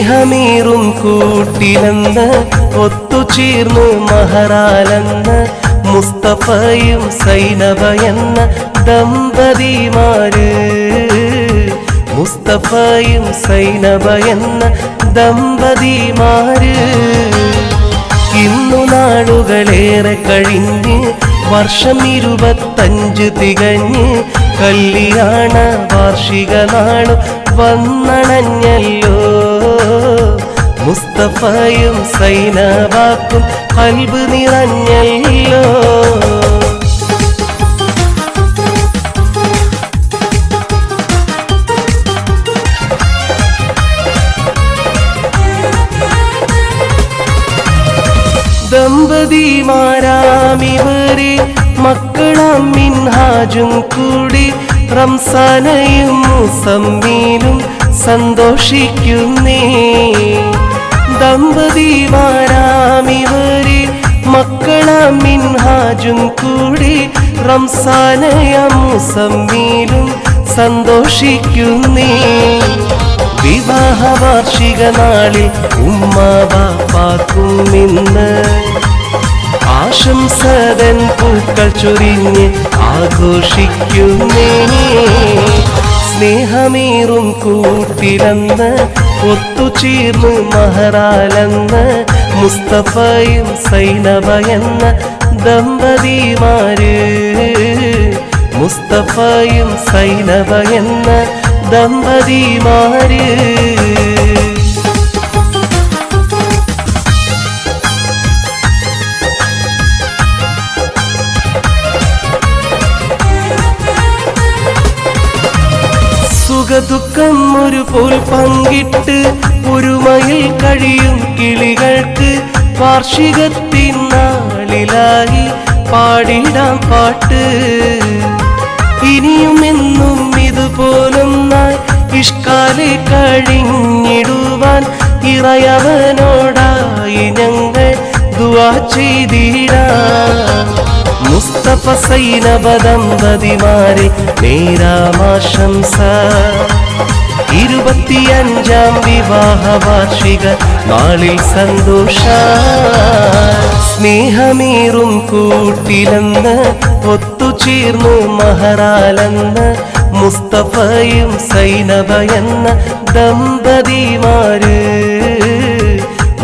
സ്നേഹമീറും കൂട്ടിലെന്ന് ഒത്തുചേർന്ന് മഹറാലെന്ന് മുസ്തഫയും സൈനബ എന്ന ദമ്പതിമാര്. മുസ്തഫയും സൈനബ എന്ന ദമ്പതിമാര്. ഇന്നു നാളുകളേറെ കഴിഞ്ഞ് വർഷം 25 തികഞ്ഞ് കല്യാണ വാർഷിക നാളു വന്നണഞ്ഞല്ലോ. മുസ്തഫയും സൈനബാക്കും ഖൽബ് നിറഞ്ഞല്ലോ. ദമ്പതിമാരാമിവരെ മക്കളാം മിൻഹാജും കൂടി റംസാനയും മുസമ്മീനും സന്തോഷിക്കുന്നേ. ദമ്പതിമാരാമിവരെ മക്കളാം മിൻഹാജും കൂടി റംസാനയും മുസമ്മീനും സന്തോഷിക്കുന്നേ. വിവാഹ വാർഷിക നാളിൽ ഉമ്മ ബാപ്പാക്കും ഇന്ന് ആശംസതൻ പൂക്കൾ ചൊരിഞ്ഞ് ആഘോഷിക്കുന്നേ. സ്നേഹമേറും കൂട്ടിലെന്ന് ഒത്തുചേർന്ന് മഹറാലെന്ന് മുസ്തഫയും സൈനബ എന്ന ദമ്പതിമാര്. മുസ്തഫയും സൈനബ എന്ന ദമ്പതിമാര്. സുഖദുഃഖം ഒരുപോൽ പങ്കിട്ട് ഒരുമയിൽ കഴിയും കിളികൾക്ക് വാർഷികത്തിനാളിലായി പാടിടാം പാട്ട്. ഇനിയും എന്നും ഇതുപോലൊന്നായി ഇഷ്കാലെ കഴിഞ്ഞിടുവാൻ ഇറയവനോടായി ഞങ്ങൾ ദുആ ചെയ്തിടാം. മുസ്തഫ സൈനബ ദമ്പതിമാരെ നേരാമാശംസ. 25ാം വിവാഹ വാർഷിക നാളിൽ സന്തോഷ. സ്നേഹമേറും കൂട്ടിലെന്ന് ഒത്തുചേർന്ന് മഹറാലെന്ന് മുസ്തഫയും സൈനബ എന്ന ദമ്പതിമാര്.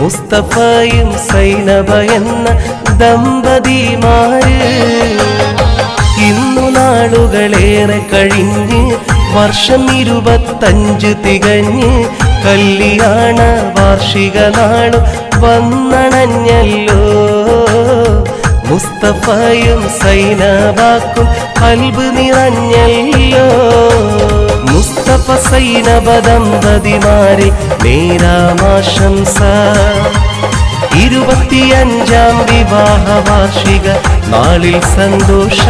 മുസ്തഫയും സൈനബ എന്ന ദമ്പതിമാര്. ഇന്നു നാളുകളേറെ കഴിഞ്ഞ് വർഷം 25 തികഞ്ഞ് കല്യാണ വാർഷിക നാളു വന്നണഞ്ഞല്ലോ. മുസ്തഫയും സൈനബാക്കും ഖൽബ് നിറഞ്ഞല്ലോ. മുസ്തഫ സൈനബ ദമ്പതിമാരെ നേരാമാശംസ. 25ാം വിവാഹ വാർഷിക നാളിൽ സന്തോഷ.